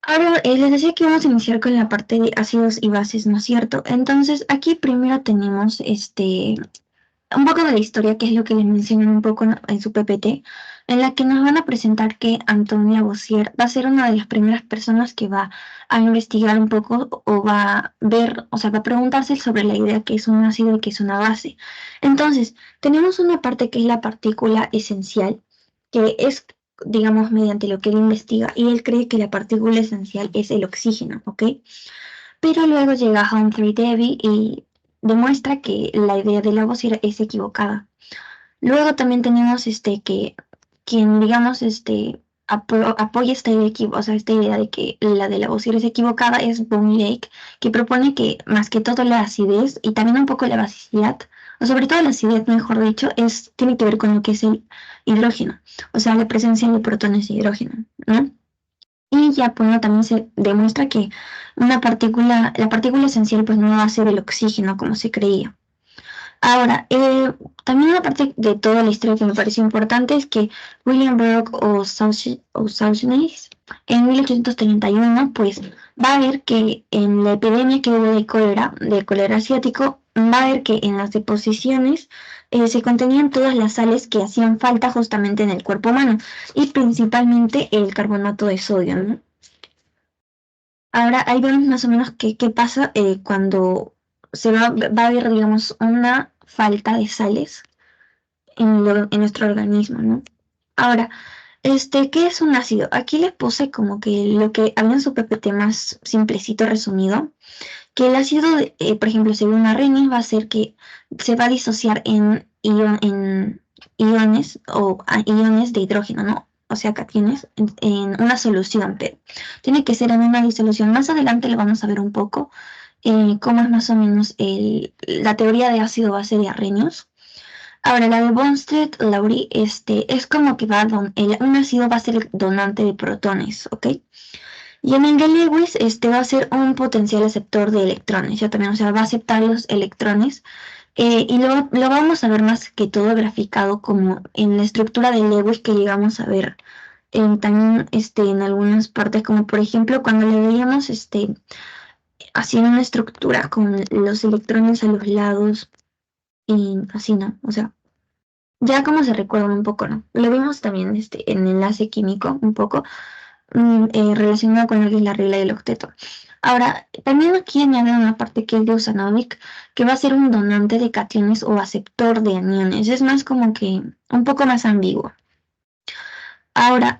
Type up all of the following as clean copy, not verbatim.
Ahora, les decía que vamos a iniciar con la parte de ácidos y bases, ¿no es cierto? Entonces, aquí primero tenemos un poco de la historia, que es lo que les mencionan un poco en su PPT, en la que nos van a presentar que Antonia Bossier va a ser una de las primeras personas que va a investigar un poco o va a ver, o sea, va a preguntarse sobre la idea que es un ácido y que es una base. Entonces, tenemos una parte que es la partícula esencial, que es, digamos, mediante lo que él investiga, y él cree que la partícula esencial es el oxígeno, ¿ok? Pero luego llega Humphrey Davy y demuestra que la idea de Lavoisier es equivocada. Luego también tenemos que quien, digamos, apoya esta idea, o sea, esta idea de que la de Lavoisier es equivocada es Von Lake, que propone que más que todo la acidez y también un poco la basicidad, o sobre todo la acidez, mejor dicho, tiene que ver con lo que es el hidrógeno, o sea, la presencia de protones de hidrógeno, ¿no? Y ya, pues, ¿no? También se demuestra que la partícula esencial, pues no va a ser el oxígeno como se creía. Ahora, también una parte de toda la historia que me pareció importante es que William Burroughs o Souchness en 1831 pues va a ver que en la epidemia que hubo de cólera asiático, va a ver que en las deposiciones se contenían todas las sales que hacían falta justamente en el cuerpo humano y principalmente el carbonato de sodio, ¿no? Ahora ahí vemos más o menos qué pasa cuando va a haber, digamos, una falta de sales en nuestro organismo, ¿no? Ahora, ¿qué es un ácido? Aquí les puse como que lo que había en su PPT más simplecito resumido, que el ácido, por ejemplo, según Arrhenius, va a ser que se va a disociar en iones o iones de hidrógeno, ¿no? O sea, cationes en una solución, pero tiene que ser en una disolución. Más adelante lo vamos a ver un poco, cómo es más o menos la teoría de ácido-base de Arrhenius. Ahora, la de Bronsted-Lowry, es como que un ácido va a ser el donante de protones, ¿ok? Y en el de Lewis, va a ser un potencial aceptor de electrones, ya también, o sea, va a aceptar los electrones. Y lo vamos a ver más que todo graficado como en la estructura de Lewis que llegamos a ver también en algunas partes, como por ejemplo cuando le veíamos haciendo una estructura con los electrones a los lados y así, ¿no? O sea, ya como se recuerda un poco, ¿no? Lo vimos también en enlace químico un poco relacionado con lo que es la regla del octeto. Ahora, también aquí añaden una parte que es de Usanovic, que va a ser un donante de cationes o aceptor de aniones. Es más como que un poco más ambiguo. Ahora,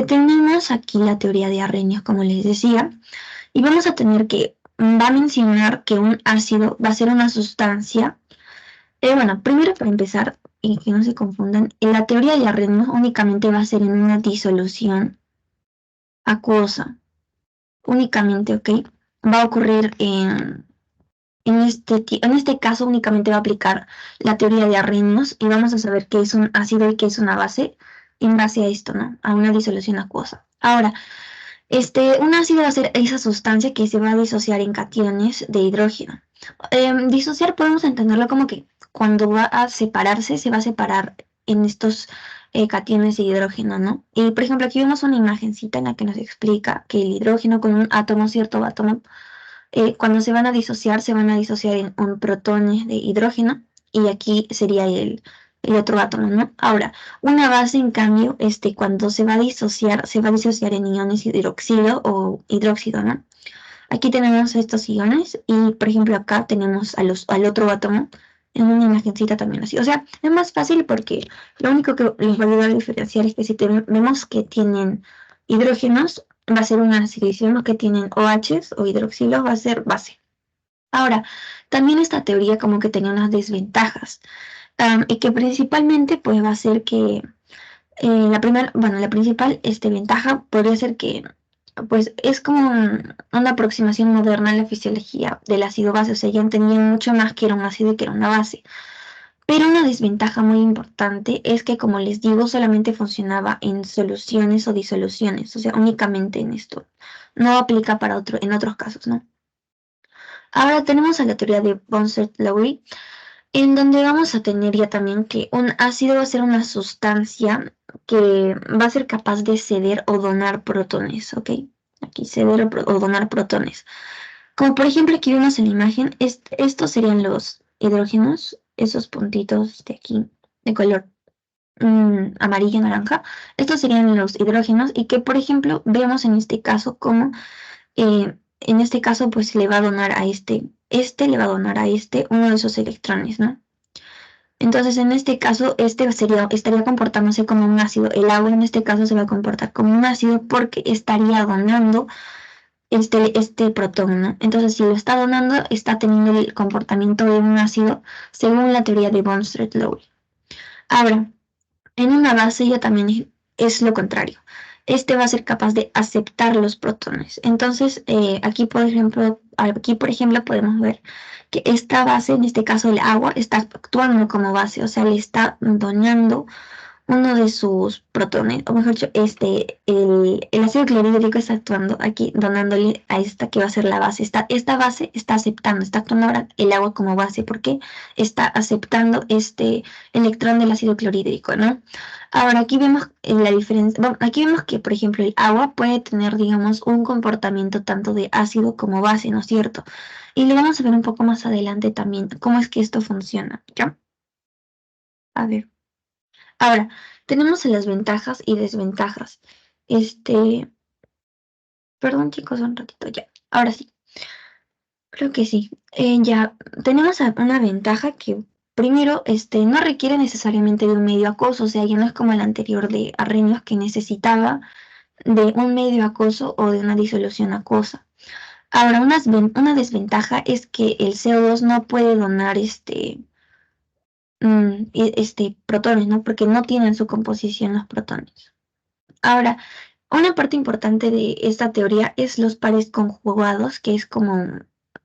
tenemos aquí la teoría de Arrhenius, como les decía, y vamos a tener que, va a mencionar que un ácido va a ser una sustancia. Bueno, primero para empezar, y que no se confundan, la teoría de Arrhenius únicamente va a ser en una disolución acuosa, únicamente, ¿ok? Va a ocurrir en este caso únicamente va a aplicar la teoría de Arrhenius y vamos a saber qué es un ácido y qué es una base en base a esto, ¿no? A una disolución acuosa. Ahora, un ácido va a ser esa sustancia que se va a disociar en cationes de hidrógeno. Disociar podemos entenderlo como que cuando va a separarse, se va a separar en estos cationes de hidrógeno, ¿no? Y por ejemplo, aquí vemos una imagencita en la que nos explica que el hidrógeno con un átomo, cierto átomo, cuando se van a disociar en un protones de hidrógeno y aquí sería el otro átomo, ¿no? Ahora, una base, en cambio, cuando se va a disociar en iones hidroxilo o hidróxido, ¿no? Aquí tenemos estos iones y, por ejemplo, acá tenemos al otro átomo en una imagencita también así. O sea, es más fácil porque lo único que les va a ayudar a diferenciar es que si vemos que tienen hidrógenos, va a ser una ácido, y si vemos que tienen OHs o hidroxilos, va a ser base. Ahora, también esta teoría como que tenía unas desventajas, y que principalmente pues va a ser que la principal ventaja podría ser que pues es como una aproximación moderna a la fisiología del ácido base, o sea, ya entendían mucho más que era un ácido y que era una base. Pero una desventaja muy importante es que, como les digo, solamente funcionaba en soluciones o disoluciones, o sea, únicamente en esto. No aplica en otros casos, ¿no? Ahora tenemos a la teoría de Bonsett-Lowry, en donde vamos a tener ya también que un ácido va a ser una sustancia que va a ser capaz de ceder o donar protones, ¿ok? aquí ceder o donar protones. Como por ejemplo aquí vemos en la imagen, estos serían los hidrógenos, esos puntitos de aquí de color amarillo naranja. Estos serían los hidrógenos y que por ejemplo vemos en este caso como en este caso pues le va a donar a este le va a donar a uno de esos electrones, ¿no? Entonces, en este caso, estaría comportándose como un ácido. El agua en este caso se va a comportar como un ácido porque estaría donando este protón, ¿no? Entonces, si lo está donando, está teniendo el comportamiento de un ácido según la teoría de Bronsted-Lowell. Ahora, en una base ya también es lo contrario. Este va a ser capaz de aceptar los protones. Entonces, aquí por ejemplo podemos ver que esta base, en este caso el agua, está actuando como base, o sea, le está donando uno de sus protones, o mejor dicho, el ácido clorhídrico está actuando aquí, donándole a esta que va a ser la base. Esta base está aceptando, está actuando ahora el agua como base, porque está aceptando este electrón del ácido clorhídrico, ¿no? Ahora aquí vemos la diferencia, bueno, aquí vemos que, por ejemplo, el agua puede tener, digamos, un comportamiento tanto de ácido como base, ¿no es cierto? Y lo vamos a ver un poco más adelante también, cómo es que esto funciona, ¿ya? A ver. Ahora, tenemos las ventajas y desventajas. Este, perdón chicos, un ratito ya. Ahora sí, creo que sí. Ya tenemos una ventaja que primero, no requiere necesariamente de un medio acoso, o sea, ya no es como el anterior de Arrhenius que necesitaba de un medio acoso o de una disolución acuosa. Ahora, una desventaja es que el CO2 no puede donar protones, ¿no? Porque no tienen su composición los protones. Ahora, una parte importante de esta teoría es los pares conjugados, que es como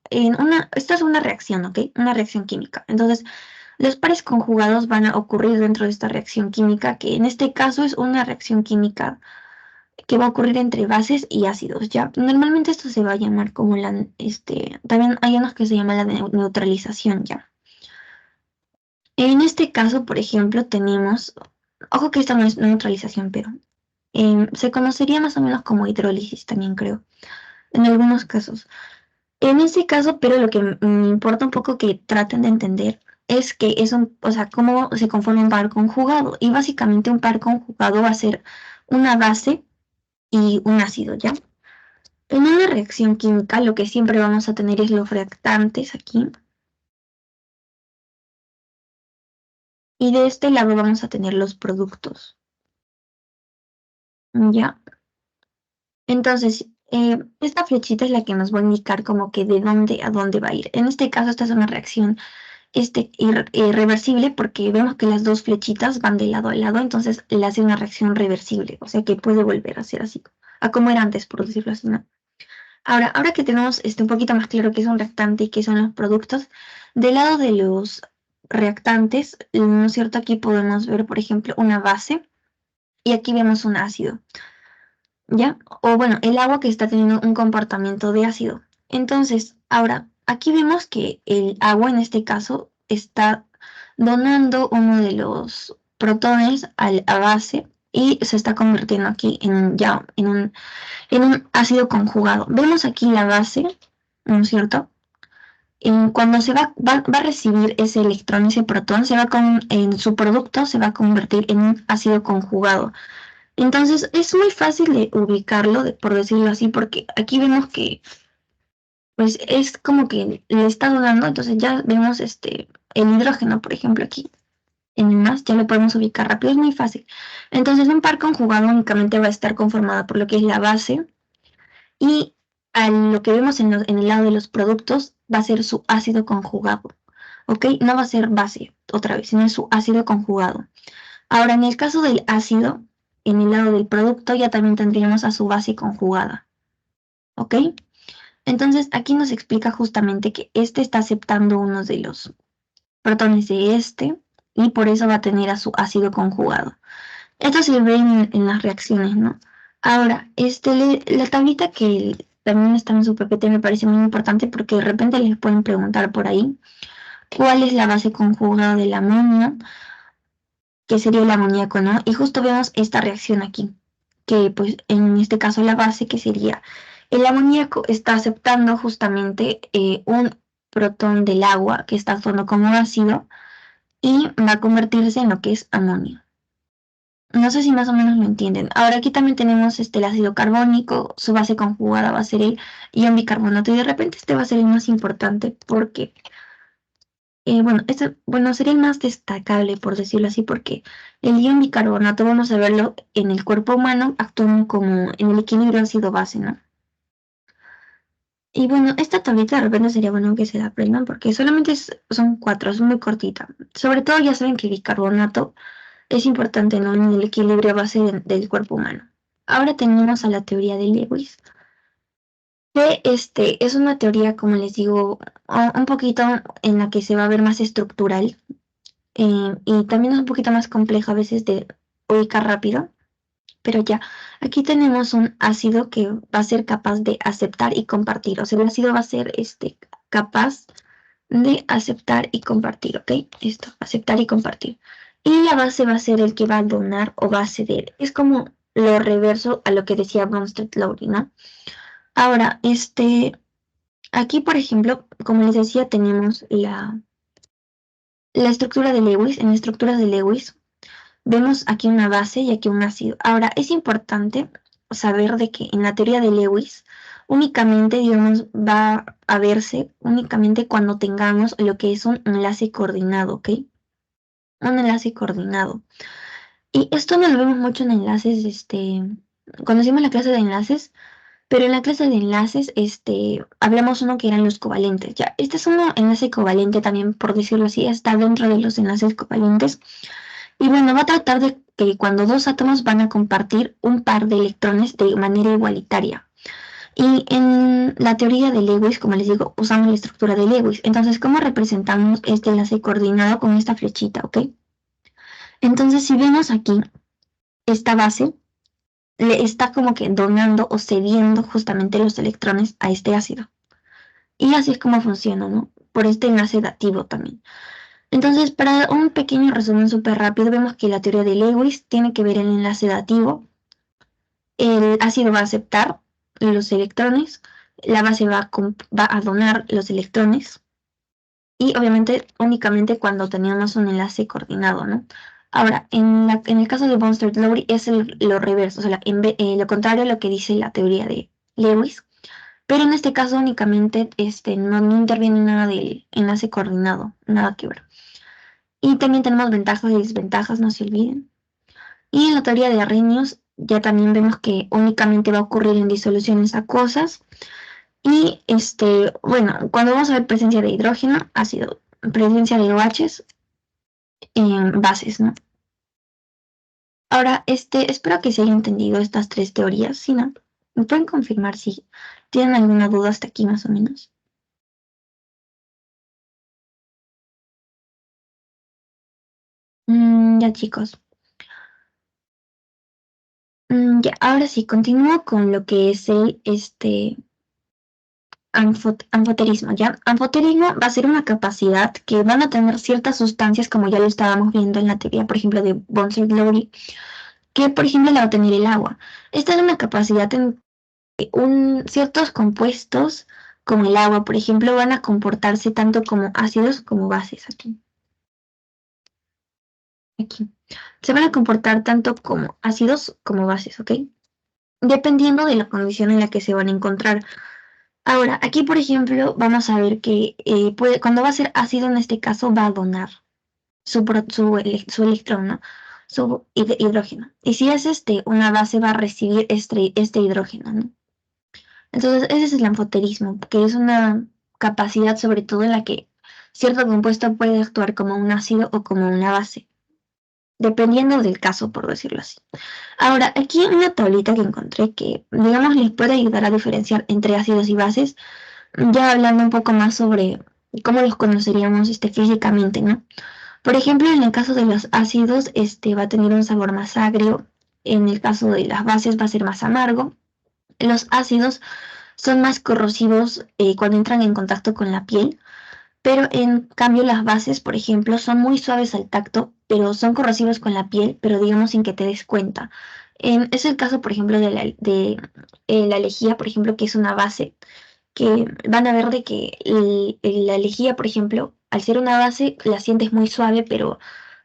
esta es una reacción, ¿ok? Una reacción química. Entonces, los pares conjugados van a ocurrir dentro de esta reacción química, que en este caso es una reacción química que va a ocurrir entre bases y ácidos, ¿ya? Normalmente esto se va a llamar como también hay unos que se llama la neutralización, ¿ya? En este caso, por ejemplo, tenemos, ojo que esta no es neutralización, pero se conocería más o menos como hidrólisis también creo, en algunos casos. En este caso, pero lo que me importa un poco que traten de entender es que o sea, cómo se conforma un par conjugado. Y básicamente un par conjugado va a ser una base y un ácido, ¿ya? En una reacción química lo que siempre vamos a tener es los reactantes aquí. Y de este lado vamos a tener los productos, ¿ya? Entonces, esta flechita es la que nos va a indicar como que de dónde a dónde va a ir. En este caso, esta es una reacción reversible porque vemos que las dos flechitas van de lado a lado, entonces le hace una reacción reversible, o sea que puede volver a ser así, a como era antes, por decirlo así, ¿no? Ahora que tenemos un poquito más claro qué es un reactante y qué son los productos, del lado de los reactantes, ¿no es cierto? Aquí podemos ver, por ejemplo, una base y aquí vemos un ácido. ¿Ya? O bueno, el agua que está teniendo un comportamiento de ácido. Entonces, ahora, aquí vemos que el agua en este caso está donando uno de los protones a base y se está convirtiendo aquí en un ácido conjugado. Vemos aquí la base, ¿no es cierto? Cuando va a recibir ese electrón, ese protón, en su producto se va a convertir en un ácido conjugado. Entonces es muy fácil de ubicarlo, por decirlo así, porque aquí vemos que pues es como que le está donando, entonces ya vemos el hidrógeno, por ejemplo, aquí en el más, ya lo podemos ubicar rápido, es muy fácil. Entonces un par conjugado únicamente va a estar conformado por lo que es la base y a lo que vemos en el lado de los productos va a ser su ácido conjugado, ¿ok? No va a ser base otra vez, sino es su ácido conjugado. Ahora, en el caso del ácido, en el lado del producto ya también tendríamos a su base conjugada, ¿ok? Entonces, aquí nos explica justamente que este está aceptando uno de los protones de este y por eso va a tener a su ácido conjugado. Esto se ve en las reacciones, ¿no? Ahora, la tablita que también está en su PPT me parece muy importante porque de repente les pueden preguntar por ahí cuál es la base conjugada del amonio, que sería el amoníaco, ¿no? Y justo vemos esta reacción aquí, que pues en este caso la base, que sería el amoníaco, está aceptando justamente un protón del agua que está actuando como ácido y va a convertirse en lo que es amonio. No sé si más o menos lo entienden. Ahora aquí también tenemos el ácido carbónico, su base conjugada va a ser el ion bicarbonato y de repente este va a ser el más importante porque, bueno, sería el más destacable por decirlo así porque el ion bicarbonato vamos a verlo en el cuerpo humano actuando como en el equilibrio ácido-base, ¿no? Y bueno, esta tablita de repente sería bueno que se la aprendan porque solamente son cuatro, es muy cortita. Sobre todo ya saben que el bicarbonato es importante, ¿no? En el equilibrio base del cuerpo humano. Ahora tenemos a la teoría de Lewis, que es una teoría, como les digo, un poquito en la que se va a ver más estructural y también es un poquito más compleja a veces de ubicar rápido. Pero ya, aquí tenemos un ácido que va a ser capaz de aceptar y compartir. O sea, el ácido va a ser capaz de aceptar y compartir, ¿ok? Esto, aceptar y compartir. Y la base va a ser el que va a donar o va a ceder. Es como lo reverso a lo que decía Bronsted-Lowry, ¿no? Ahora, aquí, por ejemplo, como les decía, tenemos la estructura de Lewis. En la estructura de Lewis vemos aquí una base y aquí un ácido. Ahora, es importante saber de que en la teoría de Lewis únicamente, digamos, va a verse únicamente cuando tengamos lo que es un enlace coordinado, ¿ok? Un enlace coordinado. Y esto no lo vemos mucho en enlaces, cuando hacemos la clase de enlaces, pero en la clase de enlaces, hablamos uno que eran los covalentes. Ya, este es un enlace covalente también, por decirlo así, está dentro de los enlaces covalentes. Y bueno, va a tratar de que cuando dos átomos van a compartir un par de electrones de manera igualitaria. Y en la teoría de Lewis, como les digo, usamos la estructura de Lewis. Entonces, ¿cómo representamos este enlace coordinado con esta flechita, ok? Entonces, si vemos aquí, esta base le está como que donando o cediendo justamente los electrones a este ácido. Y así es como funciona, ¿no? Por este enlace dativo también. Entonces, para un pequeño resumen súper rápido, vemos que la teoría de Lewis tiene que ver el enlace dativo. El ácido va a aceptar los electrones, la base va a donar los electrones y obviamente únicamente cuando teníamos un enlace coordinado, ¿no? Ahora, en el caso de Bronsted-Lowry es lo reverso, o sea, lo contrario a lo que dice la teoría de Lewis, pero en este caso únicamente no interviene nada del enlace coordinado, nada que ver. Y también tenemos ventajas y desventajas, no se olviden. Y en la teoría de Arrhenius ya también vemos que únicamente va a ocurrir en disoluciones acuosas. Y bueno, cuando vamos a ver presencia de hidrógeno, ácido, presencia de OHs en bases, ¿no? Ahora, espero que se haya entendido estas tres teorías. Si no, me pueden confirmar si tienen alguna duda hasta aquí más o menos. Ya chicos. Ya, ahora sí, continúo con lo que es anfoterismo, ¿ya? Anfoterismo va a ser una capacidad que van a tener ciertas sustancias, como ya lo estábamos viendo en la teoría, por ejemplo, de Bunsen-Lowry, que, por ejemplo, la va a tener el agua. Esta es una capacidad en que ciertos compuestos, como el agua, por ejemplo, van a comportarse tanto como ácidos como bases aquí. Aquí. Se van a comportar tanto como ácidos como bases, ¿ok? Dependiendo de la condición en la que se van a encontrar. Ahora, aquí, por ejemplo, vamos a ver que cuando va a ser ácido, en este caso, va a donar su electrón, ¿no? Su hidrógeno. Y si es una base, va a recibir este hidrógeno, ¿no? Entonces, ese es el anfoterismo, que es una capacidad sobre todo en la que cierto compuesto puede actuar como un ácido o como una base, dependiendo del caso, por decirlo así. Ahora, aquí hay una tablita que encontré que, digamos, les puede ayudar a diferenciar entre ácidos y bases, ya hablando un poco más sobre cómo los conoceríamos físicamente, ¿no? Por ejemplo, en el caso de los ácidos, va a tener un sabor más agrio. En el caso de las bases va a ser más amargo. Los ácidos son más corrosivos cuando entran en contacto con la piel, pero en cambio las bases, por ejemplo, son muy suaves al tacto, pero son corrosivos con la piel, pero digamos sin que te des cuenta. Es el caso, por ejemplo, la lejía, por ejemplo, que es una base, que van a ver de que la lejía, por ejemplo, al ser una base, la sientes muy suave, pero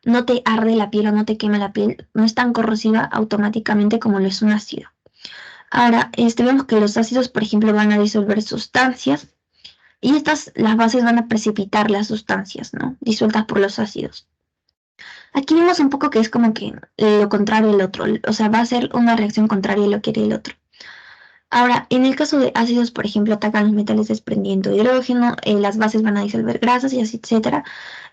no te arde la piel o no te quema la piel, no es tan corrosiva automáticamente como lo es un ácido. Ahora, vemos que los ácidos, por ejemplo, van a disolver sustancias y las bases van a precipitar las sustancias, ¿no? Disueltas por los ácidos. Aquí vemos un poco que es como que lo contrario del otro, o sea, va a ser una reacción contraria a lo que quiere el otro. Ahora, en el caso de ácidos, por ejemplo, atacan los metales desprendiendo hidrógeno, las bases van a disolver grasas y así, etcétera.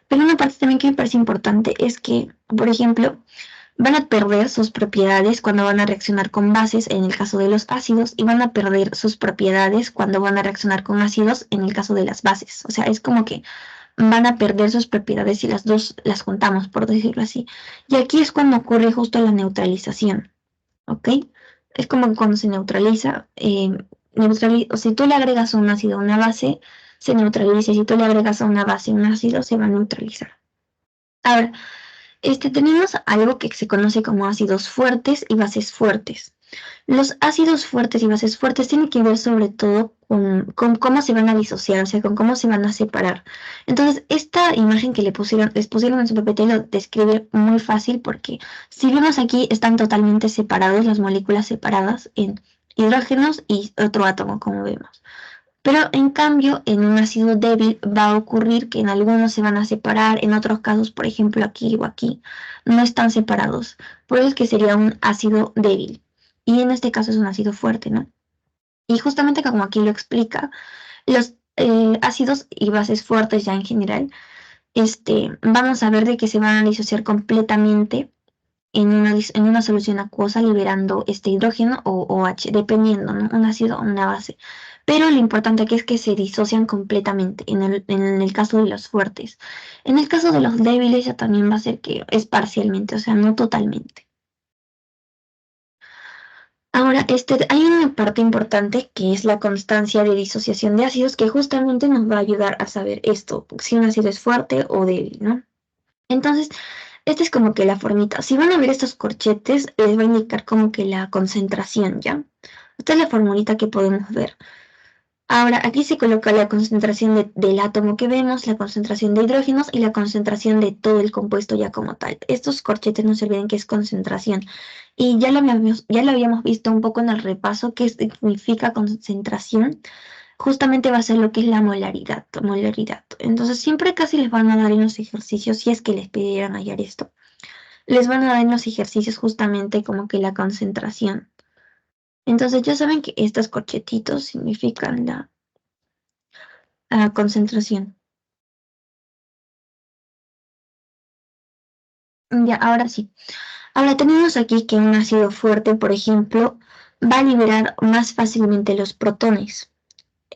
Pero una parte también que me parece importante es que, por ejemplo, van a perder sus propiedades cuando van a reaccionar con bases en el caso de los ácidos y van a perder sus propiedades cuando van a reaccionar con ácidos en el caso de las bases. O sea, es como que van a perder sus propiedades si las dos las juntamos, por decirlo así. Y aquí es cuando ocurre justo la neutralización, ¿ok? Es como cuando se neutraliza, o si tú le agregas un ácido a una base, se neutraliza, y si tú le agregas a una base un ácido, se va a neutralizar. Ahora, tenemos algo que se conoce como ácidos fuertes y bases fuertes. Los ácidos fuertes y bases fuertes tienen que ver sobre todo con cómo se van a disociar, o sea, con cómo se van a separar. Entonces, esta imagen que les pusieron en su PPT lo describe muy fácil porque si vemos aquí están totalmente separados, las moléculas separadas en hidrógenos y otro átomo, como vemos. Pero en cambio, en un ácido débil va a ocurrir que en algunos se van a separar, en otros casos, por ejemplo aquí o aquí, no están separados. Por eso es que sería un ácido débil. Y en este caso es un ácido fuerte, ¿no? Y justamente como aquí lo explica, los ácidos y bases fuertes ya en general, vamos a ver de que se van a disociar completamente en una solución acuosa liberando este hidrógeno o OH, dependiendo, ¿no? Un ácido o una base. Pero lo importante aquí es que se disocian completamente en el caso de los fuertes. En el caso de los débiles ya también va a ser que es parcialmente, o sea, no totalmente. Ahora, hay una parte importante que es la constancia de disociación de ácidos que justamente nos va a ayudar a saber esto, si un ácido es fuerte o débil, ¿no? Entonces, esta es como que la formita. Si van a ver estos corchetes, les va a indicar como que la concentración, ¿ya? Esta es la formulita que podemos ver. Ahora, aquí se coloca la concentración del átomo que vemos, la concentración de hidrógenos y la concentración de todo el compuesto ya como tal. Estos corchetes no se olviden que es concentración. Y ya lo habíamos visto un poco en el repaso, qué significa concentración. Justamente va a ser lo que es la molaridad. Entonces, siempre casi les van a dar en los ejercicios, si es que les pidieran hallar esto, les van a dar en los ejercicios justamente como que la concentración. Entonces, ya saben que estos corchetitos significan la concentración. Ya, ahora sí. Ahora tenemos aquí que un ácido fuerte, por ejemplo, va a liberar más fácilmente los protones.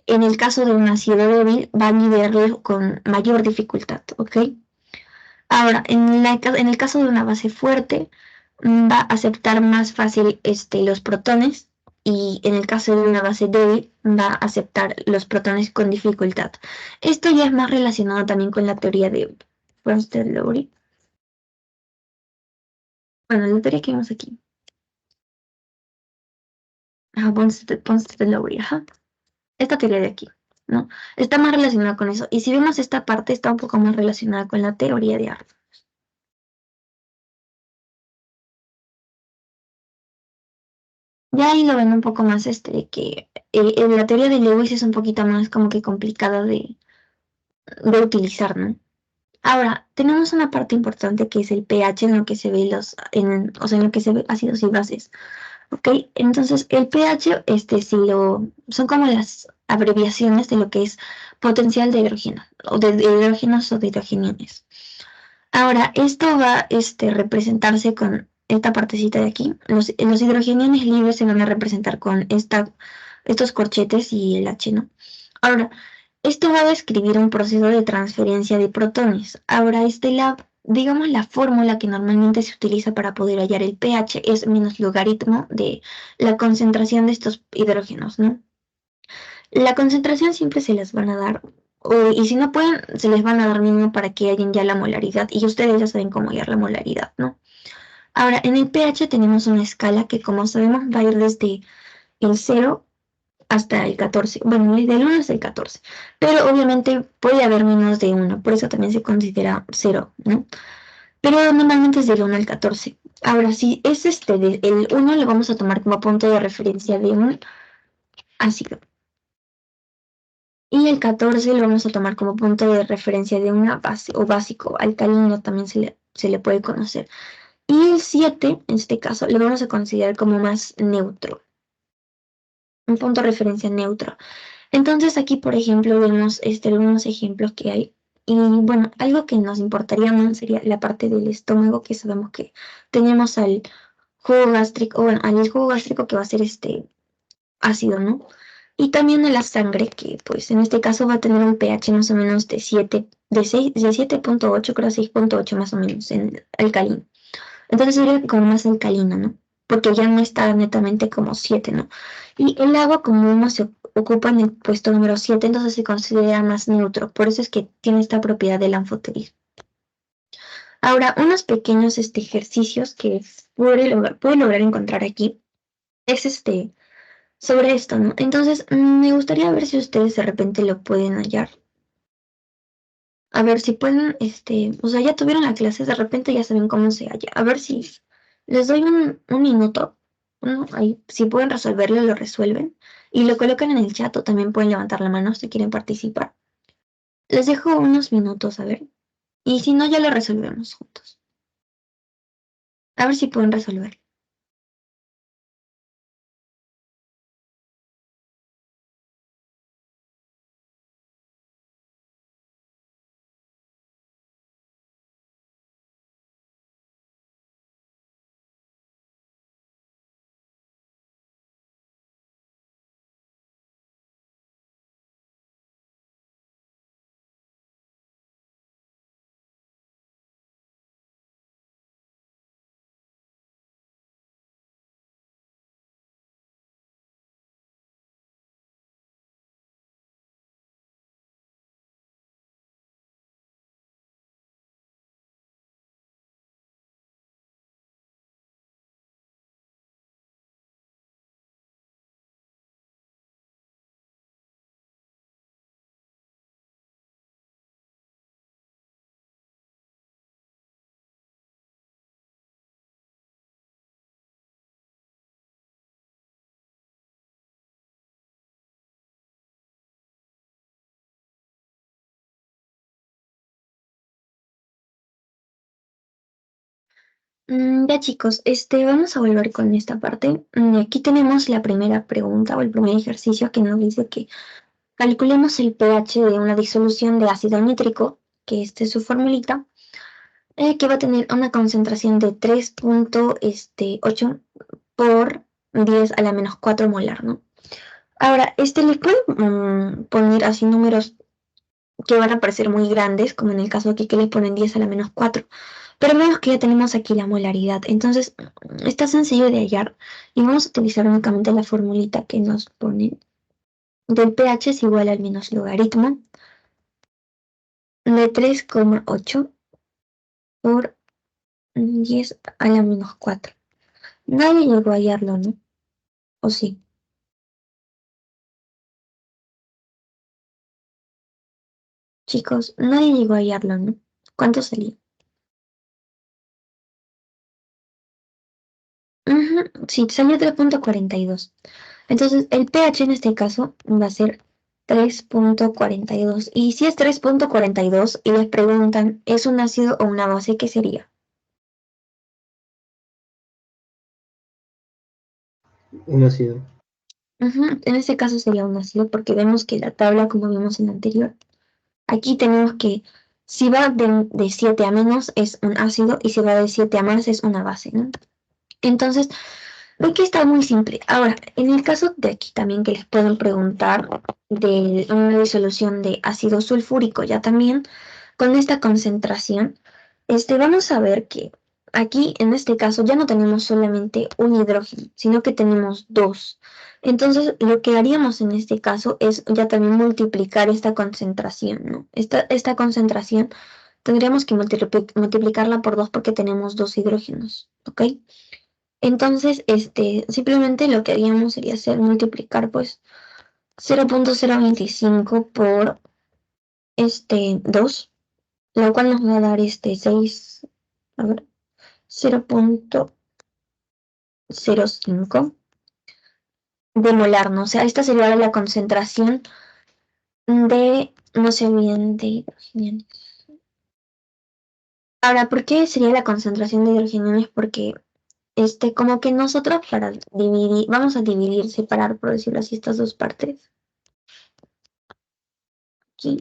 En el caso de un ácido débil, va a liberarlo con mayor dificultad, ¿ok? Ahora, en el caso de una base fuerte, va a aceptar más fácil los protones y en el caso de una base débil, va a aceptar los protones con dificultad. Esto ya es más relacionado también con la teoría de Bronsted-Lowry. Bueno, la teoría que vemos aquí. Bronsted-Lowry, ajá. Esta teoría de aquí, ¿no? Está más relacionada con eso. Y si vemos esta parte, está un poco más relacionada con la teoría de Arnold. Ya ahí lo ven un poco más, que la teoría de Lewis es un poquito más como que complicada de utilizar, ¿no? Ahora, tenemos una parte importante que es el pH en lo que se ve o sea, en lo que se ve ácidos y bases, ¿ok? Entonces, el pH, son como las abreviaciones de lo que es potencial de hidrógeno, o de hidrógenos o de hidrogeniones. Ahora, esto va a representarse con esta partecita de aquí. Los hidrogeniones libres se van a representar con estos corchetes y el H, ¿no? Ahora, esto va a describir un proceso de transferencia de protones. Ahora, digamos, la fórmula que normalmente se utiliza para poder hallar el pH es menos logaritmo de la concentración de estos hidrógenos, ¿no? La concentración siempre se les van a dar, y si no pueden, se les van a dar mínimo para que hallen ya la molaridad, y ustedes ya saben cómo hallar la molaridad, ¿no? Ahora, en el pH tenemos una escala que, como sabemos, va a ir desde el 0 hasta el 14. Bueno, desde el 1 hasta el 14. Pero obviamente puede haber menos de 1, por eso también se considera 0, ¿no? Pero normalmente es del 1 al 14. Ahora, si es el 1 lo vamos a tomar como punto de referencia de un ácido. Y el 14 lo vamos a tomar como punto de referencia de una base o básico, alcalino también se le puede conocer. Y el 7, en este caso, lo vamos a considerar como más neutro, un punto de referencia neutro. Entonces aquí, por ejemplo, vemos algunos ejemplos que hay. Y bueno, algo que nos importaría más sería la parte del estómago, que sabemos que tenemos al jugo gástrico, o bueno, al jugo gástrico que va a ser ácido, ¿no? Y también en la sangre, que pues en este caso va a tener un pH más o menos de 7, de 7,8, creo 6,8 más o menos en alcalino. Entonces sería como más alcalino, ¿no? Porque ya no está netamente como 7, ¿no? Y el agua como uno se ocupa en el puesto número 7, entonces se considera más neutro. Por eso es que tiene esta propiedad del anfoterismo. Ahora, unos pequeños ejercicios que puede lograr encontrar aquí es sobre esto, ¿no? Entonces, me gustaría ver si ustedes de repente lo pueden hallar. A ver si pueden, o sea, ya tuvieron la clase, de repente ya saben cómo se halla. A ver si les doy un minuto, ¿no? Ahí, si pueden resolverlo, lo resuelven. Y lo colocan en el chat o también pueden levantar la mano si quieren participar. Les dejo unos minutos, a ver. Y si no, ya lo resolvemos juntos. A ver si pueden resolver. Ya chicos, vamos a volver con esta parte. Aquí tenemos la primera pregunta o el primer ejercicio que nos dice que calculemos el pH de una disolución de ácido nítrico, que esta es su formulita, que va a tener una concentración de 3,8 por 10 a la menos 4 molar, ¿no? Ahora, le pueden poner así números que van a parecer muy grandes, como en el caso aquí que le ponen 10 a la menos 4. Pero vemos que ya tenemos aquí la molaridad. Entonces, está sencillo de hallar y vamos a utilizar únicamente la formulita que nos pone del pH es igual al menos logaritmo de 3,8 por 10 a la menos 4. Nadie llegó a hallarlo, ¿no? ¿O sí? Chicos, nadie llegó a hallarlo, ¿no? ¿Cuánto salía? Sí, salió 3,42. Entonces, el pH en este caso va a ser 3,42. Y si es 3,42 y les preguntan, ¿es un ácido o una base? ¿Qué sería? Un ácido. En este caso sería un ácido porque vemos que la tabla, como vimos en la anterior, aquí tenemos que si va de 7 a menos es un ácido y si va de 7 a más es una base, ¿no? Entonces, aquí está muy simple. Ahora, en el caso de aquí también que les pueden preguntar de una disolución de ácido sulfúrico, ya también con esta concentración, vamos a ver que aquí en este caso ya no tenemos solamente un hidrógeno, sino que tenemos dos. Entonces, lo que haríamos en este caso es ya también multiplicar esta concentración, ¿no? Esta concentración tendríamos que multiplicarla por 2 porque tenemos 2 hidrógenos, ¿ok? Entonces, simplemente lo que haríamos sería hacer multiplicar, pues, 0.025 por 2, lo cual nos va a dar 6, a ver, 0.05 de molar, ¿no? O sea, esta sería la concentración de, no se olviden de hidrogeniones. Ahora, ¿por qué sería la concentración de hidrogeniones? Porque, como que nosotros para dividir, vamos a dividir, separar, por decirlo así, estas dos partes. Aquí,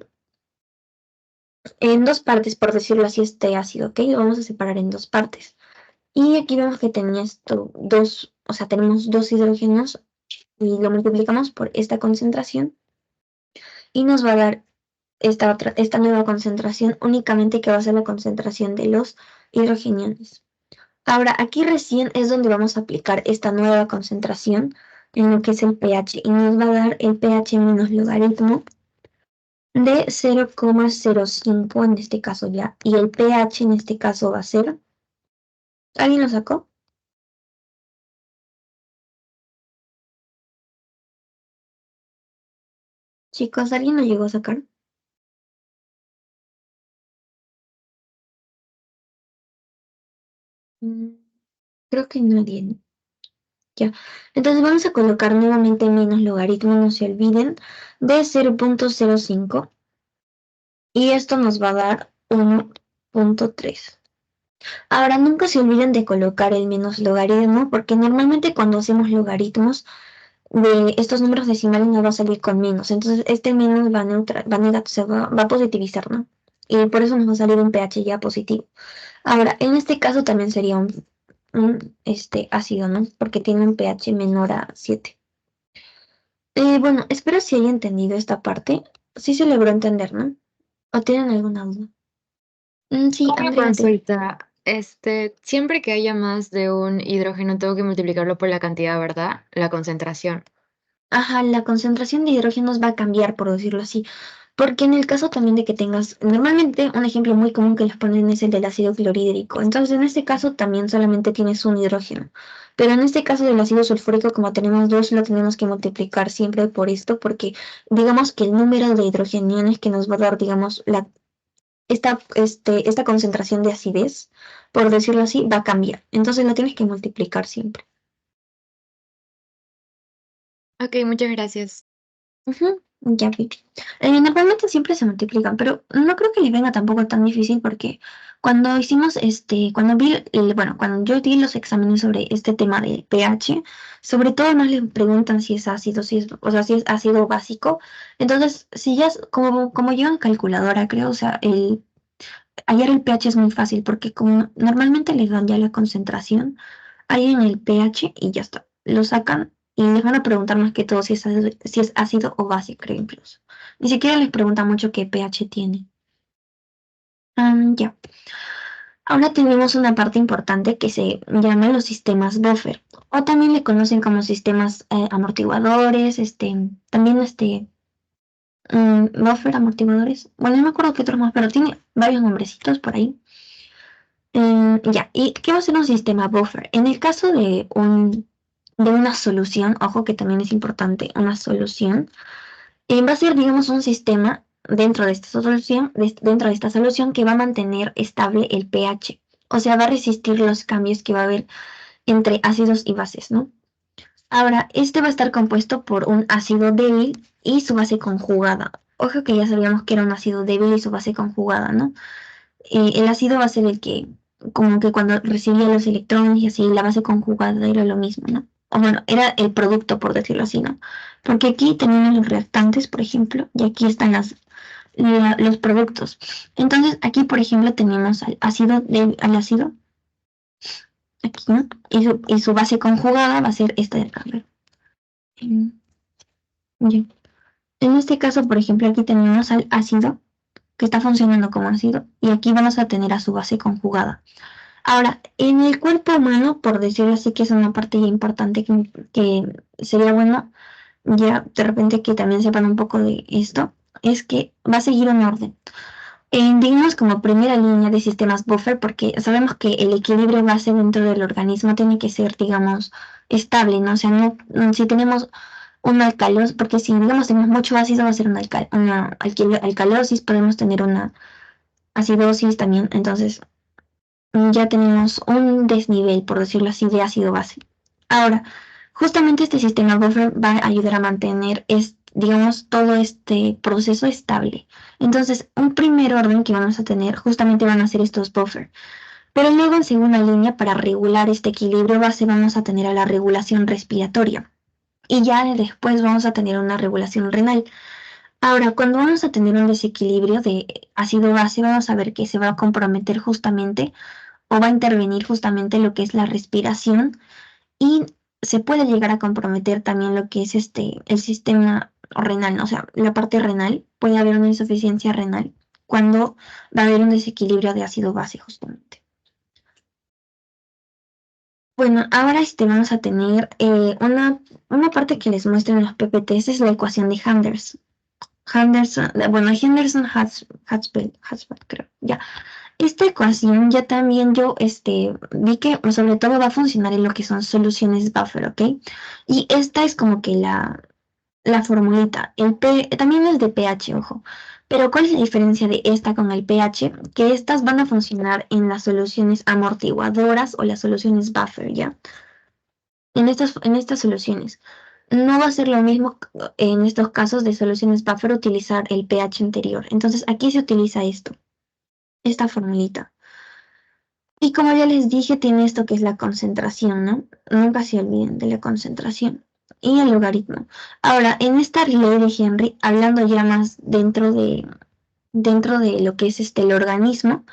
en dos partes, por decirlo así, este ácido, ¿ok? Lo vamos a separar en dos partes. Y aquí vemos que tenía esto, dos, o sea, tenemos dos hidrógenos y lo multiplicamos por esta concentración y nos va a dar esta nueva concentración únicamente que va a ser la concentración de los hidrogeniones. Ahora, aquí recién es donde vamos a aplicar esta nueva concentración en lo que es el pH y nos va a dar el pH menos logaritmo de 0,05 en este caso ya, y el pH en este caso va a ser, ¿alguien lo sacó? Chicos, ¿alguien lo llegó a sacar? Mm, Creo que nadie, ¿no? Ya. Entonces vamos a colocar nuevamente menos logaritmo, no se olviden, de 0.05 y esto nos va a dar 1.3. Ahora, nunca se olviden de colocar el menos logaritmo, porque normalmente cuando hacemos logaritmos de estos números decimales nos va a salir con menos. Entonces, este menos va a va a positivizar, ¿no? Y por eso nos va a salir un pH ya positivo. Ahora, en este caso también sería un ácido, ¿no? Porque tiene un pH menor a 7. Bueno, espero si haya entendido esta parte. Sí se logró entender, ¿no? ¿O tienen alguna duda? Sí, Una Andrea, sí. consulta, siempre que haya más de un hidrógeno tengo que multiplicarlo por la cantidad, ¿verdad? La concentración. Ajá, la concentración de hidrógenos va a cambiar, por decirlo así. Porque en el caso también de que tengas, normalmente un ejemplo muy común que les ponen es el del ácido clorhídrico. Entonces, en este caso también solamente tienes un hidrógeno. Pero en este caso del ácido sulfúrico, como tenemos dos, lo tenemos que multiplicar siempre por esto, porque digamos que el número de hidrogeniones que nos va a dar, digamos, esta concentración de acidez, por decirlo así, va a cambiar. Entonces, lo tienes que multiplicar siempre. Ok, muchas gracias. Ujú, ya vi. Normalmente siempre se multiplican, pero no creo que le venga tampoco tan difícil porque cuando hicimos cuando bueno, cuando yo di los exámenes sobre este tema de pH, sobre todo nos le preguntan si es ácido, o sea, si es ácido básico. Entonces, si ya como llevan calculadora, creo, o sea, hallar el pH es muy fácil porque como normalmente les dan ya la concentración ahí en el pH y ya está. Lo sacan y les van a preguntar más que todo si es ácido o básico, creo incluso. Ni siquiera les preguntan mucho qué pH tiene. Ya. Ahora tenemos una parte importante que se llama los sistemas buffer, o también le conocen como sistemas amortiguadores, también buffer, amortiguadores. Bueno, no me acuerdo qué otros más, pero tiene varios nombrecitos por ahí. Ya, ¿y qué va a ser un sistema buffer? En el caso de una solución, ojo que también es importante, una solución, va a ser, digamos, un sistema dentro de esta solución que va a mantener estable el pH. O sea, va a resistir los cambios que va a haber entre ácidos y bases, ¿no? Ahora, este va a estar compuesto por un ácido débil y su base conjugada. Ojo que ya sabíamos que era un ácido débil y su base conjugada, ¿no? El ácido va a ser el que, como que cuando recibía los electrones y así, la base conjugada era lo mismo, ¿no? O bueno, era el producto, por decirlo así, ¿no? Porque aquí tenemos los reactantes, por ejemplo, y aquí están los productos. Entonces, aquí, por ejemplo, tenemos al ácido, aquí, ¿no? Y su base conjugada va a ser esta de acá, ¿verdad? Mm, ya. En este caso, por ejemplo, aquí tenemos al ácido, que está funcionando como ácido, y aquí vamos a tener a su base conjugada. Ahora, en el cuerpo humano, por decirlo así, que es una parte ya importante que sería bueno, ya de repente que también sepan un poco de esto, es que va a seguir un orden. digamos como primera línea de sistemas buffer, porque sabemos que el equilibrio base dentro del organismo tiene que ser, digamos, estable, ¿no? O sea, si tenemos una alcalosis, porque si, digamos, tenemos mucho ácido, va a ser una alcalosis, podemos tener una acidosis también, entonces ya tenemos un desnivel, por decirlo así, de ácido base. Ahora, justamente este sistema buffer va a ayudar a mantener, digamos, todo este proceso estable. Entonces, un primer orden que vamos a tener justamente van a ser estos buffer. Pero luego, en segunda línea, para regular este equilibrio base, vamos a tener a la regulación respiratoria. Y ya después vamos a tener una regulación renal. Ahora, cuando vamos a tener un desequilibrio de ácido base, vamos a ver que se va a comprometer justamente o va a intervenir justamente lo que es la respiración y se puede llegar a comprometer también lo que es el sistema renal, ¿no? O sea, la parte renal, puede haber una insuficiencia renal cuando va a haber un desequilibrio de ácido base justamente. Bueno, ahora vamos a tener una parte que les muestro en los PPTs, es la ecuación de Henderson-Hatzfeld, creo, ya. Esta ecuación ya también yo vi que sobre todo va a funcionar en lo que son soluciones buffer, ¿ok? Y esta es como que la formulita. También es de pH, ojo. Pero ¿cuál es la diferencia de esta con el pH? Que estas van a funcionar en las soluciones amortiguadoras o las soluciones buffer, ¿ya? En estas soluciones. No va a ser lo mismo en estos casos de soluciones buffer utilizar el pH anterior. Entonces aquí se utiliza esta formulita. Y como ya les dije, tiene esto que es la concentración, ¿no? Nunca se olviden de la concentración y el logaritmo. Ahora, en esta ley de Henry, hablando ya más dentro de lo que es el organismo,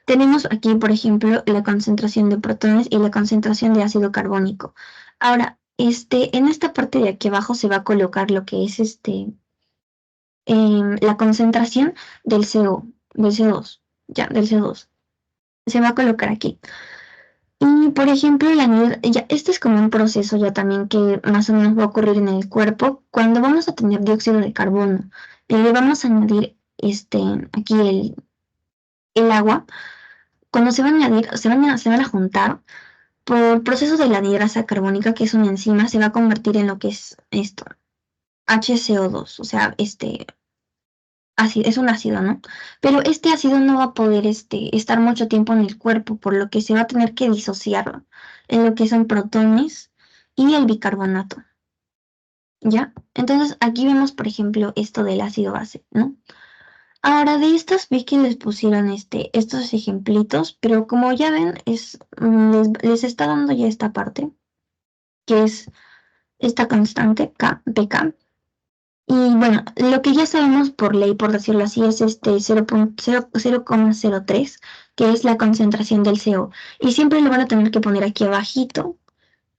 tenemos aquí, por ejemplo, la concentración de protones y la concentración de ácido carbónico. Ahora, en esta parte de aquí abajo se va a colocar lo que es la concentración del CO2, ya, del CO2. Se va a colocar aquí. Y por ejemplo, este es como un proceso ya también que más o menos va a ocurrir en el cuerpo cuando vamos a tener dióxido de carbono. Le vamos a añadir aquí el agua. Cuando se van a añadir, se van a juntar por proceso de la anhidrasa carbónica, que es una enzima, se va a convertir en lo que es esto, HCO2, o sea, ácido, es un ácido, ¿no? Pero este ácido no va a poder estar mucho tiempo en el cuerpo, por lo que se va a tener que disociarlo en lo que son protones y el bicarbonato, ¿ya? Entonces aquí vemos, por ejemplo, esto del ácido base, ¿no? Ahora de estas vi que les pusieron estos ejemplitos, pero como ya ven, les está dando ya esta parte, que es esta constante PK. Y bueno, lo que ya sabemos por ley, por decirlo así, es 0,03, que es la concentración del CO. Y siempre lo van a tener que poner aquí abajito.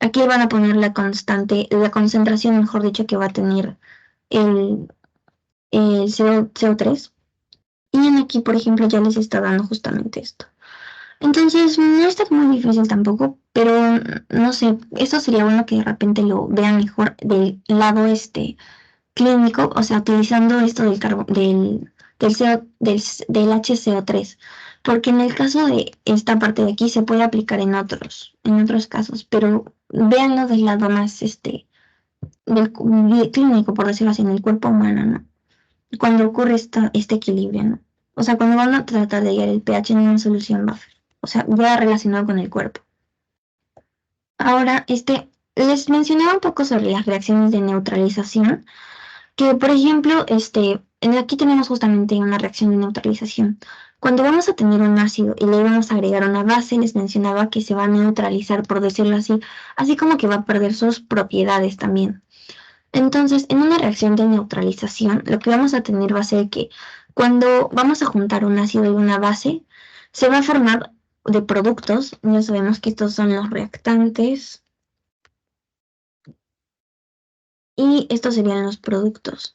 Aquí van a poner la concentración, mejor dicho, que va a tener el, el CO3. Y en aquí, por ejemplo, ya les está dando justamente esto. Entonces, no está muy difícil tampoco, pero no sé, eso sería bueno que de repente lo vean mejor del lado clínico, o sea, utilizando esto del HCO3, porque en el caso de esta parte de aquí se puede aplicar en otros casos, pero véanlo del lado más del clínico, por decirlo así, en el cuerpo humano, ¿no? Cuando ocurre este equilibrio, ¿no? O sea, cuando van a tratar de hallar el pH en una solución buffer, o sea, ya relacionado con el cuerpo. Ahora, les mencionaba un poco sobre las reacciones de neutralización. Que, por ejemplo, aquí tenemos justamente una reacción de neutralización. Cuando vamos a tener un ácido y le vamos a agregar una base, les mencionaba que se va a neutralizar, por decirlo así como que va a perder sus propiedades también. Entonces, en una reacción de neutralización, lo que vamos a tener va a ser que cuando vamos a juntar un ácido y una base, se va a formar de productos. Ya sabemos que estos son los reactantes y estos serían los productos.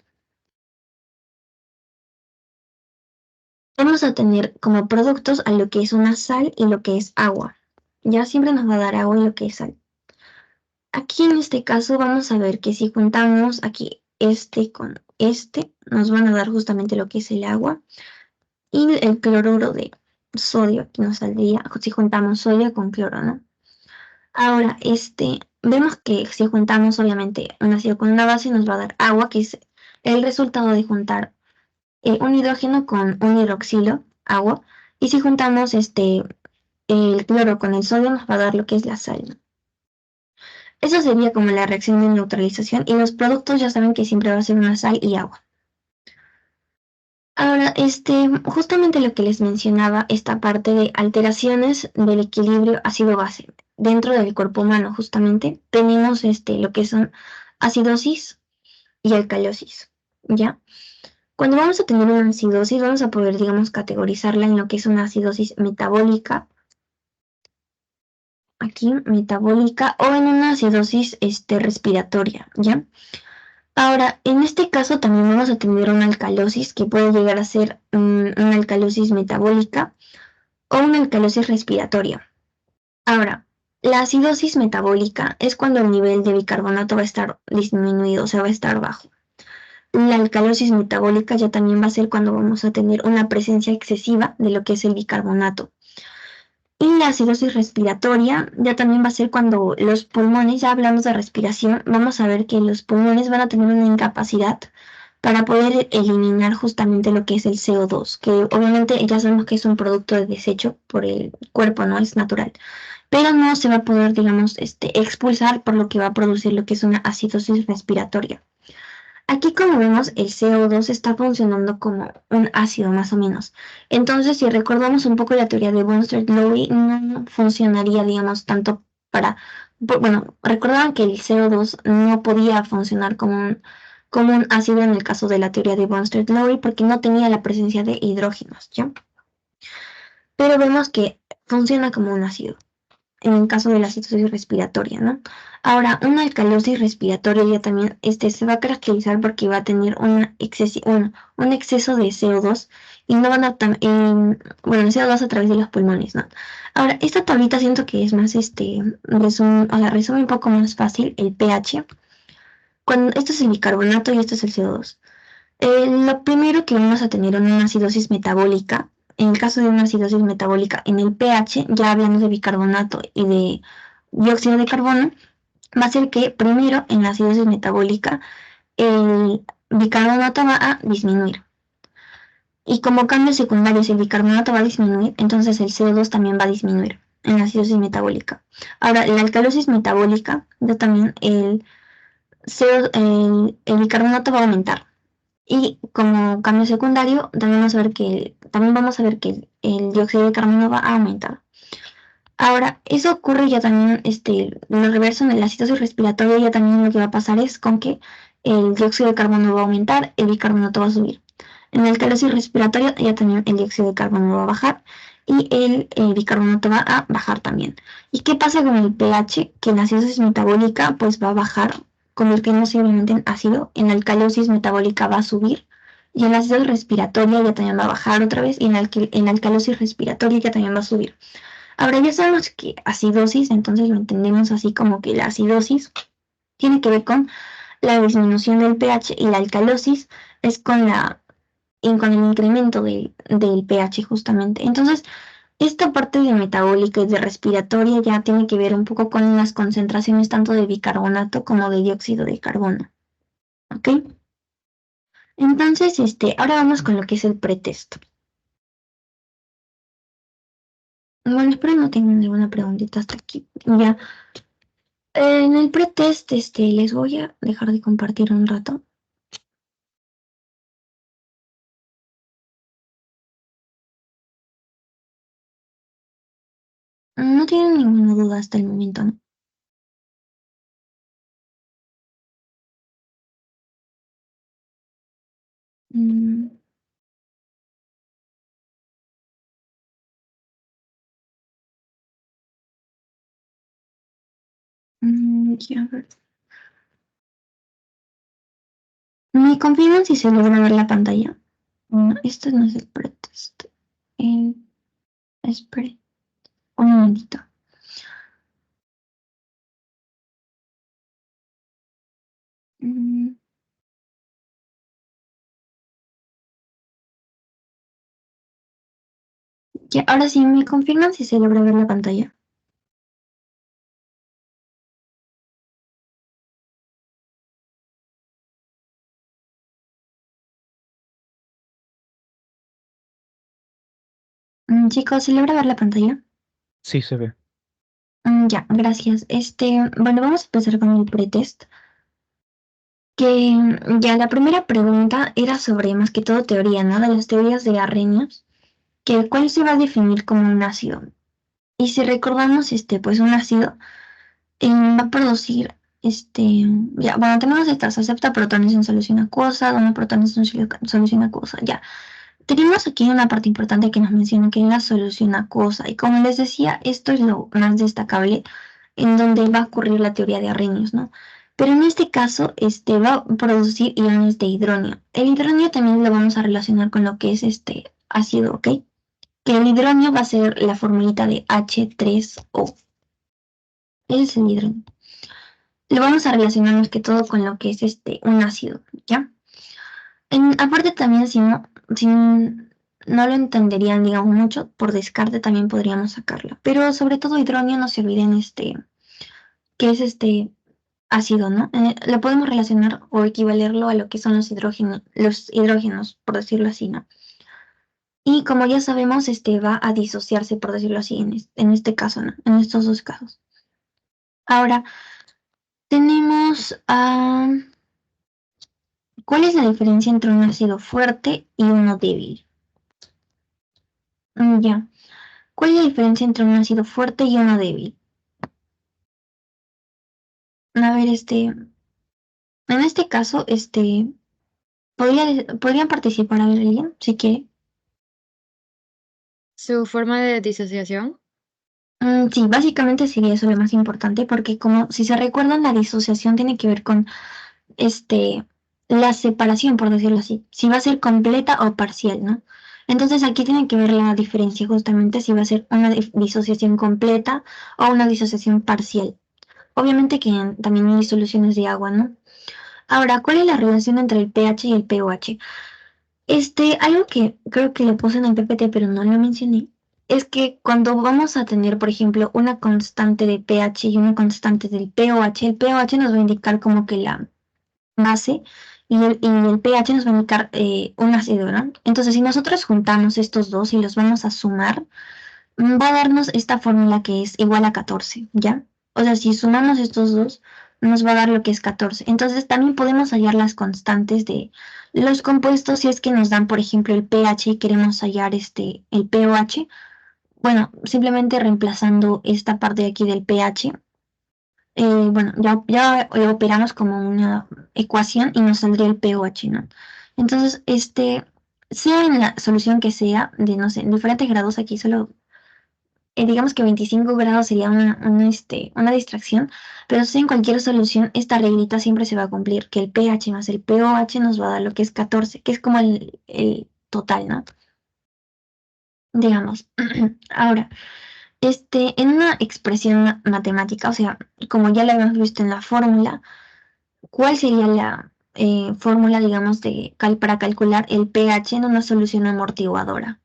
Vamos a tener como productos a lo que es una sal y lo que es agua. Ya siempre nos va a dar agua y lo que es sal. Aquí en este caso vamos a ver que si juntamos aquí con nos van a dar justamente lo que es el agua. y el cloruro de sodio, que nos saldría si juntamos sodio con cloro, ¿no? Ahora, vemos que si juntamos obviamente un ácido con una base nos va a dar agua, que es el resultado de juntar un hidrógeno con un hidroxilo, agua, y si juntamos el cloro con el sodio nos va a dar lo que es la sal, ¿no? Eso sería como la reacción de neutralización y los productos ya saben que siempre va a ser una sal y agua. Ahora, justamente lo que les mencionaba, esta parte de alteraciones del equilibrio ácido-base. Dentro del cuerpo humano, justamente, tenemos lo que son acidosis y alcalosis, ¿ya? Cuando vamos a tener una acidosis, vamos a poder, digamos, categorizarla en lo que es una acidosis metabólica, aquí, metabólica, o en una acidosis respiratoria, ¿ya? Ahora, en este caso también vamos a tener una alcalosis que puede llegar a ser una alcalosis metabólica o una alcalosis respiratoria. Ahora, la acidosis metabólica es cuando el nivel de bicarbonato va a estar disminuido, o sea, va a estar bajo. La alcalosis metabólica ya también va a ser cuando vamos a tener una presencia excesiva de lo que es el bicarbonato. Y la acidosis respiratoria ya también va a ser cuando los pulmones, ya hablamos de respiración, vamos a ver que los pulmones van a tener una incapacidad para poder eliminar justamente lo que es el CO2, que obviamente ya sabemos que es un producto de desecho por el cuerpo, no es natural, pero no se va a poder, digamos, expulsar por lo que va a producir lo que es una acidosis respiratoria. Aquí, como vemos, el CO2 está funcionando como un ácido más o menos. Entonces, si recordamos un poco la teoría de Bronsted-Lowry, no funcionaría, digamos, tanto para... Bueno, recordaban que el CO2 no podía funcionar como un ácido en el caso de la teoría de Bronsted-Lowry porque no tenía la presencia de hidrógenos, ¿ya? Pero vemos que funciona como un ácido en el caso de la acidosis respiratoria, ¿no? Ahora, una alcalosis respiratoria ya también se va a caracterizar porque va a tener un exceso de CO2 y no van a, bueno, el CO2 a través de los pulmones, ¿no? Ahora, esta tablita siento que es más, resume un poco más fácil el pH. Cuando, esto es el bicarbonato y esto es el CO2. Lo primero que vamos a tener en una acidosis metabólica, en el caso de una acidosis metabólica en el pH, ya hablando de bicarbonato y de dióxido de carbono, va a ser que primero en la acidosis metabólica el bicarbonato va a disminuir. Y como cambio secundario, si el bicarbonato va a disminuir, entonces el CO2 también va a disminuir en la acidosis metabólica. Ahora, la alcalosis metabólica, ya también el bicarbonato va a aumentar. Y como cambio secundario, también vamos a ver que el dióxido de carbono va a aumentar. Ahora, eso ocurre ya también, lo reverso en la acidosis respiratoria, ya también lo que va a pasar es con que el dióxido de carbono va a aumentar, el bicarbonato va a subir. En la alcalosis respiratoria ya también el dióxido de carbono va a bajar y el bicarbonato va a bajar también. ¿Y qué pasa con el pH? Que en la acidosis metabólica pues va a bajar, convirtiéndose obviamente en ácido. En la alcalosis metabólica va a subir y en la acidosis respiratoria ya también va a bajar otra vez y en la alcalosis respiratoria ya también va a subir. Ahora ya sabemos que acidosis, entonces lo entendemos así como que la acidosis tiene que ver con la disminución del pH y la alcalosis es con el incremento del pH justamente. Entonces, esta parte de metabólica y de respiratoria ya tiene que ver un poco con las concentraciones tanto de bicarbonato como de dióxido de carbono. ¿Ok? Entonces, ahora vamos con lo que es el pretest. Bueno, espero no tengan ninguna preguntita hasta aquí. Ya. En el pretest, les voy a dejar de compartir un rato. No tienen ninguna duda hasta el momento, ¿no? Mm, ya, a ver. ¿Me confirman si se logra ver la pantalla? No, esto no es el pretest. Eh, espere un momentito. Mm, Ya, ahora sí, ¿me confirman si se logra ver la pantalla? Chicos, ¿se logra ver la pantalla? Sí, se ve. Ya, gracias. Bueno, vamos a empezar con el pretest. Que ya la primera pregunta era sobre más que todo teoría, ¿no? De las teorías de Arrhenius, que cuál se va a definir como un ácido. Y si recordamos, pues un ácido va a producir, ya, bueno, tenemos estas, acepta protones en solución acuosa, dona protones en solución acuosa, ya. Tenemos aquí una parte importante que nos menciona que es la solución acuosa, y como les decía, esto es lo más destacable en donde va a ocurrir la teoría de Arrhenius, ¿no? Pero en este caso, va a producir iones de hidronio. El hidronio también lo vamos a relacionar con lo que es este ácido, ¿ok? Que el hidronio va a ser la formulita de H3O. Ese es el hidronio. Lo vamos a relacionar más que todo con lo que es un ácido, ¿ya? Aparte también, si no lo entenderían, digamos, mucho, por descarte también podríamos sacarlo. Pero sobre todo hidronio, no se olviden que es ácido, ¿no? Lo podemos relacionar o equivalerlo a lo que son los hidrógenos, por decirlo así, ¿no? Y como ya sabemos, va a disociarse, por decirlo así, en este caso, ¿no? En estos dos casos. Ahora, tenemos ¿cuál es la diferencia entre un ácido fuerte y uno débil? Ya. ¿Cuál es la diferencia entre un ácido fuerte y uno débil? A ver, en este caso, podrían participar a ver alguien, si quiere. Su forma de disociación. Sí, básicamente sería eso lo más importante, porque como si se recuerdan, la disociación tiene que ver con este, la separación, por decirlo así, si va a ser completa o parcial, ¿no? Entonces aquí tiene que ver la diferencia justamente si va a ser una disociación completa o una disociación parcial. Obviamente que también hay soluciones de agua, ¿no? Ahora, ¿cuál es la relación entre el pH y el pOH? Algo que creo que le puse en el PPT, pero no lo mencioné, es que cuando vamos a tener, por ejemplo, una constante de pH y una constante del pOH, el pOH nos va a indicar como que la base y el pH nos va a indicar un ácido, ¿no? Entonces, si nosotros juntamos estos dos y los vamos a sumar, va a darnos esta fórmula que es igual a 14, ¿ya? O sea, si sumamos estos dos, nos va a dar lo que es 14. Entonces, también podemos hallar las constantes de los compuestos si es que nos dan, por ejemplo, el pH y queremos hallar el pOH. Bueno, simplemente reemplazando esta parte de aquí del pH, bueno, ya operamos como una ecuación y nos saldría el pOH, ¿no? Entonces, sea en la solución que sea, de no sé, en diferentes grados, aquí solo digamos que 25 grados sería una distracción, pero si en cualquier solución esta reglita siempre se va a cumplir, que el pH más el pOH nos va a dar lo que es 14, que es como el total, ¿no? Digamos. Ahora, en una expresión matemática, o sea, como ya lo habíamos visto en la fórmula, ¿cuál sería la fórmula, digamos, para calcular el pH en una solución amortiguadora?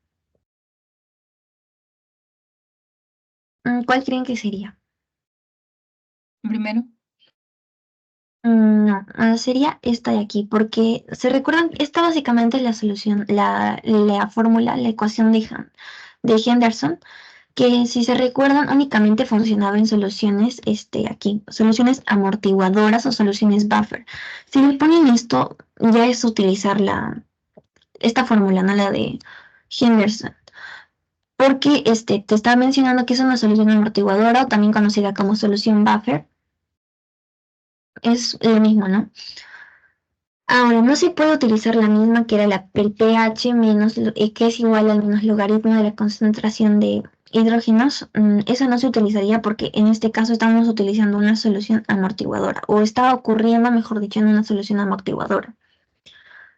¿Cuál creen que sería? Primero. No, sería esta de aquí, porque se recuerdan, esta básicamente es la solución, la fórmula, la ecuación de Henderson, que si se recuerdan únicamente funcionaba en soluciones, aquí, soluciones amortiguadoras o soluciones buffer. Si le ponen esto, ya es utilizar esta fórmula, no la de Henderson, porque te estaba mencionando que es una solución amortiguadora o también conocida como solución buffer, es lo mismo, ¿no? Ahora, no se puede utilizar la misma que era el pH menos, que es igual al menos logaritmo de la concentración de hidrógenos. Eso no se utilizaría porque en este caso estamos utilizando una solución amortiguadora, o está ocurriendo, mejor dicho, en una solución amortiguadora.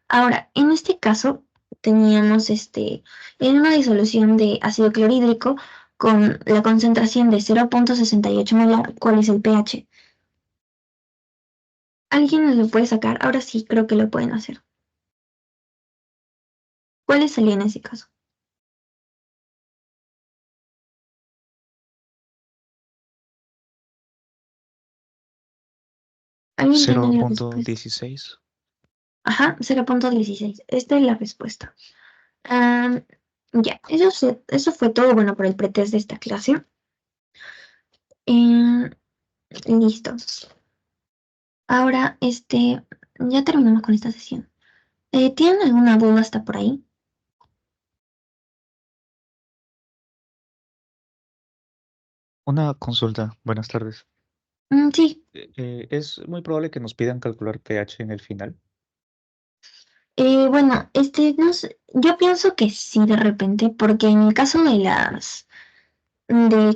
Ahora, en este caso, teníamos en una disolución de ácido clorhídrico con la concentración de 0,68 molar, ¿cuál es el pH? ¿Alguien nos lo puede sacar? Ahora sí, creo que lo pueden hacer. ¿Cuál sería en ese caso? ¿Alguien tiene la respuesta? 0.16. Ajá, 0.16. Esta es la respuesta. Am, ya, eso fue todo bueno por el pretest de esta clase. Eh, listo. Ahora, ya terminamos con esta sesión. ¿Tienen alguna duda hasta por ahí? Una consulta. Buenas tardes. Sí. Es muy probable que nos pidan calcular pH en el final. Bueno, no sé, yo pienso que sí de repente, porque en el caso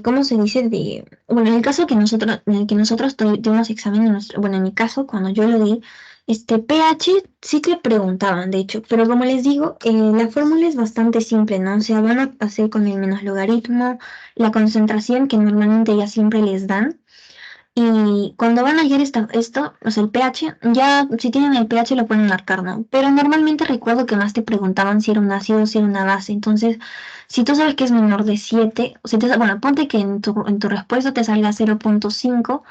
¿cómo se dice? Bueno, en el caso en el que nosotros tuvimos examen, bueno, en mi caso, cuando yo lo di, pH sí te preguntaban, de hecho, pero como les digo, la fórmula es bastante simple, ¿no? O sea, van a hacer con el menos logaritmo, la concentración que normalmente ya siempre les dan. Y cuando van a hallar esto, o sea, el pH, ya si tienen el pH lo pueden marcar, ¿no? Pero normalmente recuerdo que más te preguntaban si era un ácido o si era una base. Entonces, si tú sabes que es menor de 7, o si bueno, ponte que en tu respuesta te salga 0.5,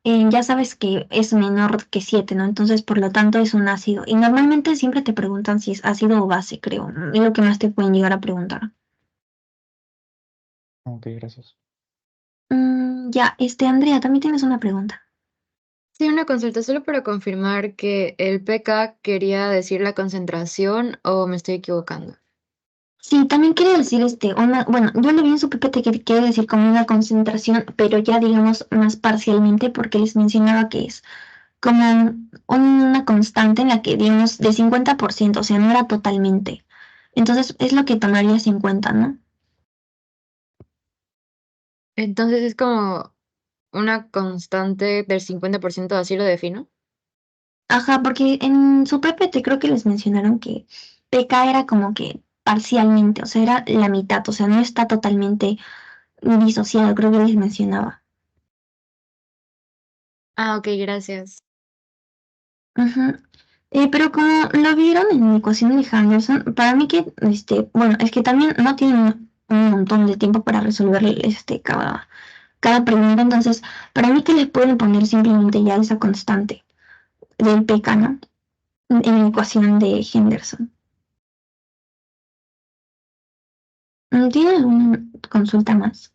ya sabes que es menor que 7, ¿no? Entonces, por lo tanto, es un ácido. Y normalmente siempre te preguntan si es ácido o base, creo. Es lo que más te pueden llegar a preguntar. Ok, gracias. Ya, Andrea, también tienes una pregunta. Sí, una consulta solo para confirmar que el pK quería decir la concentración o me estoy equivocando. Sí, también quiere decir bueno, yo lo vi en su PPT que quiere decir como una concentración, pero ya digamos más parcialmente porque les mencionaba que es como una constante en la que digamos de 50%, o sea, no era totalmente. Entonces es lo que tomarías en cuenta, ¿no? Entonces es como una constante del 50%, así lo defino. Ajá, porque en su PPT creo que les mencionaron que PK era como que parcialmente, o sea, era la mitad, o sea, no está totalmente disociado, creo que les mencionaba. Ah, ok, gracias. Ajá. Pero como lo vieron en la ecuación de Henderson, para mí que, bueno, es que también no tienen un montón de tiempo para resolver cada pregunta, entonces, para mí que les pueden poner simplemente ya esa constante del pK, ¿no? En la ecuación de Henderson. ¿Tienen alguna consulta más?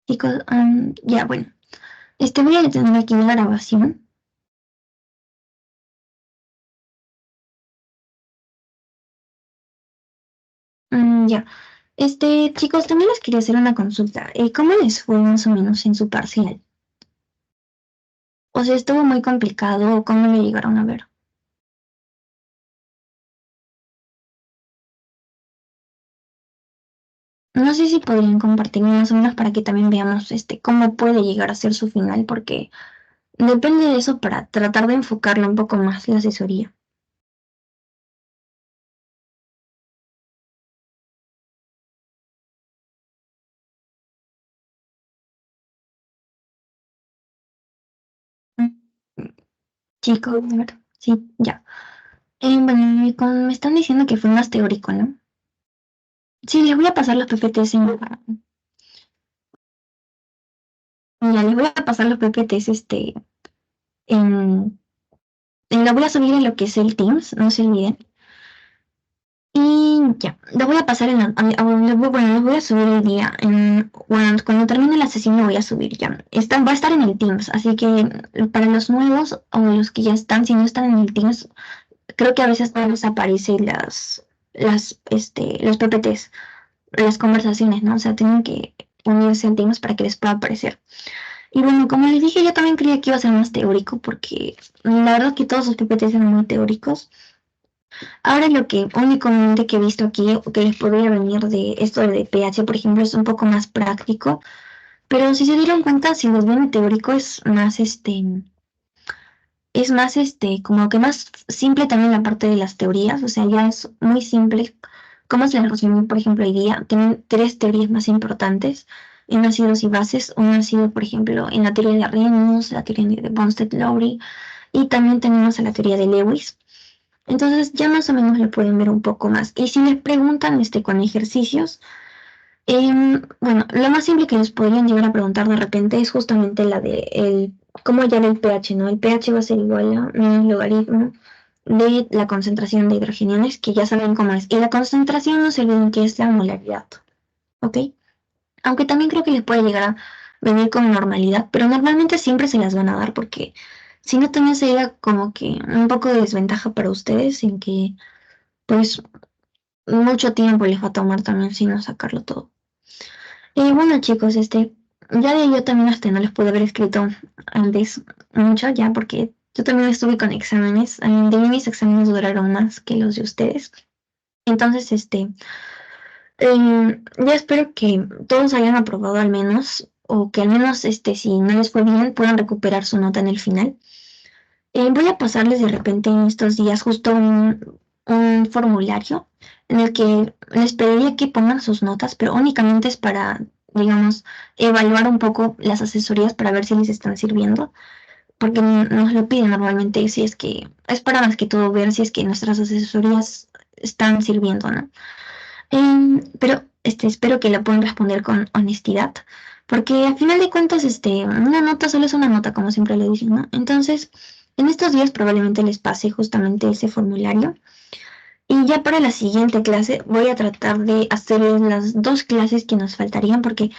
Chicos, ya, bueno, voy a detener aquí la grabación. Ya. Chicos, también les quería hacer una consulta. ¿Cómo les fue más o menos en su parcial? O sea, estuvo muy complicado, ¿cómo lo llegaron a ver? No sé si podrían compartir más o menos para que también veamos cómo puede llegar a ser su final, porque depende de eso para tratar de enfocarlo un poco más la asesoría. Mm, Chicos, a ver, sí, ya. Bueno, me están diciendo que fue más teórico, ¿no? Sí, les voy a pasar los PPTs ya, les voy a pasar los PPTs en, lo voy a subir en lo que es el Teams, no se olviden. Y ya, lo voy a pasar bueno, lo voy a subir el día. Bueno, cuando termine la sesión lo voy a subir ya. Va a estar en el Teams, así que para los nuevos o los que ya están, si no están en el Teams, creo que a veces no les aparecen los PPTs, las conversaciones, ¿no? O sea, tienen que unirse al Teams para que les pueda aparecer. Y bueno, como les dije, yo también creía que iba a ser más teórico, porque la verdad que todos los PPTs eran muy teóricos. Ahora lo que únicamente que he visto aquí, o que les podría venir de esto de pH, por ejemplo, es un poco más práctico, pero si se dieron cuenta, si los ven teórico es más como que más simple también la parte de las teorías, o sea, ya es muy simple. ¿Cómo se les resumió, por ejemplo, hoy día? Tienen tres teorías más importantes en ácidos y bases. Uno ha sido, por ejemplo, en la teoría de Arrhenius, la teoría de Bronsted-Lowry, y también tenemos a la teoría de Lewis. Entonces ya más o menos lo pueden ver un poco más. Y si les preguntan con ejercicios, bueno, lo más simple que les podrían llegar a preguntar de repente es justamente la de cómo hallar el pH, ¿no? El pH va a ser igual a un logaritmo de la concentración de hidrogeniones, que ya saben cómo es. Y la concentración no se olviden que es la molaridad, ¿ok? Aunque también creo que les puede llegar a venir con normalidad, pero normalmente siempre se las van a dar porque si no también sería como que un poco de desventaja para ustedes en que pues mucho tiempo les va a tomar también si no sacarlo todo. Bueno chicos, ya de yo también hasta no les pude haber escrito antes mucho ya porque yo también estuve con exámenes, de mí mis exámenes duraron más que los de ustedes. Entonces, ya espero que todos hayan aprobado al menos, o que al menos, si no les fue bien, puedan recuperar su nota en el final. Voy a pasarles de repente en estos días justo un formulario en el que les pediría que pongan sus notas, pero únicamente es para, digamos, evaluar un poco las asesorías para ver si les están sirviendo, porque nos lo piden normalmente, si es que es para más que todo ver si es que nuestras asesorías están sirviendo, ¿no? Pero espero que la puedan responder con honestidad, porque al final de cuentas, una nota solo es una nota, como siempre le dicen, ¿no? Entonces, en estos días probablemente les pase justamente ese formulario. Y ya para la siguiente clase voy a tratar de hacerles las 2 clases que nos faltarían, porque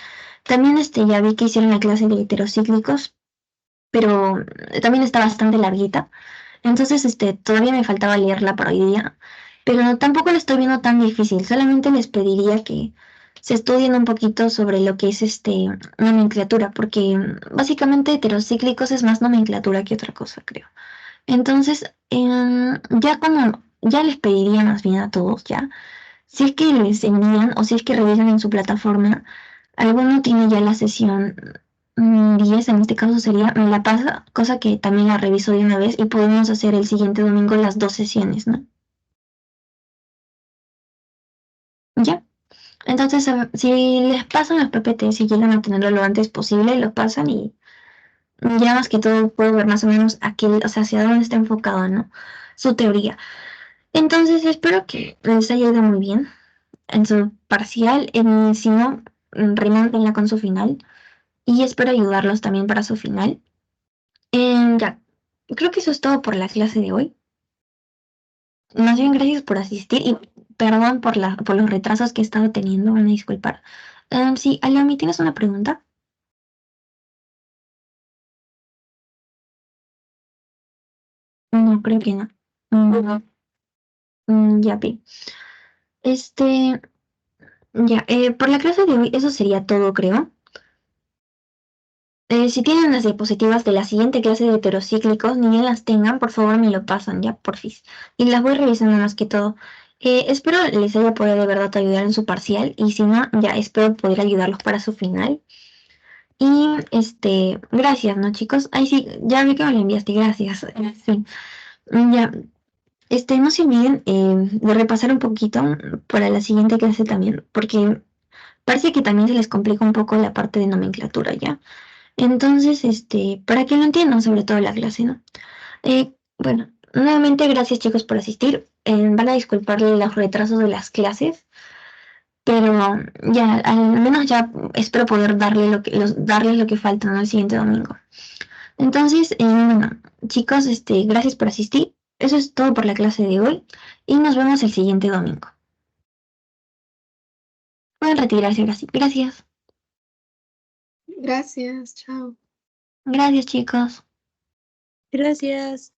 también ya vi que hicieron la clase de heterocíclicos, pero también está bastante larguita. Entonces, todavía me faltaba leerla para hoy día, pero tampoco lo estoy viendo tan difícil. Solamente les pediría que se estudien un poquito sobre lo que es nomenclatura, porque básicamente heterocíclicos es más nomenclatura que otra cosa, creo. Entonces, ya les pediría más bien a todos, ya, si es que les envían o si es que revisan en su plataforma, alguno tiene ya la sesión 10, en este caso sería, me la pasa, cosa que también la reviso de una vez y podemos hacer el siguiente domingo las 2 sesiones, ¿no? Ya. Entonces, si les pasan los PPT, si llegan a tenerlo lo antes posible, lo pasan y ya más que todo puedo ver más o menos o sea, hacia dónde está enfocado, ¿no? Su teoría. Entonces, espero que les haya ido muy bien en su parcial. Si no, remántenla con su final. Y espero ayudarlos también para su final. Ya, creo que eso es todo por la clase de hoy. Más bien, gracias por asistir y perdón por los retrasos que he estado teniendo, van a disculpar. Sí, Alami, ¿tienes una pregunta? No, creo que no. Mm, ya vi. Este, ya, por la clase de hoy eso sería todo, creo. Si tienen las diapositivas de la siguiente clase de heterocíclicos, ni bien las tengan, por favor me lo pasan ya, porfis. Y las voy revisando más que todo. Espero les haya podido de verdad ayudar en su parcial y si no, ya espero poder ayudarlos para su final. Y gracias, ¿no, chicos? Ay, sí, ya vi que me lo enviaste, gracias. Sí. Ya, no se olviden de repasar un poquito para la siguiente clase también, porque parece que también se les complica un poco la parte de nomenclatura, ¿ya? Entonces, para que lo entiendan, sobre todo la clase, ¿no? Bueno, nuevamente gracias chicos por asistir. Van a disculpar los retrasos de las clases, pero ya, al menos ya espero poder darles lo que falta, ¿no? El siguiente domingo. Entonces, bueno, chicos, gracias por asistir. Eso es todo por la clase de hoy y nos vemos el siguiente domingo. Pueden retirarse ahora sí. Gracias. Gracias, chao. Gracias, chicos. Gracias.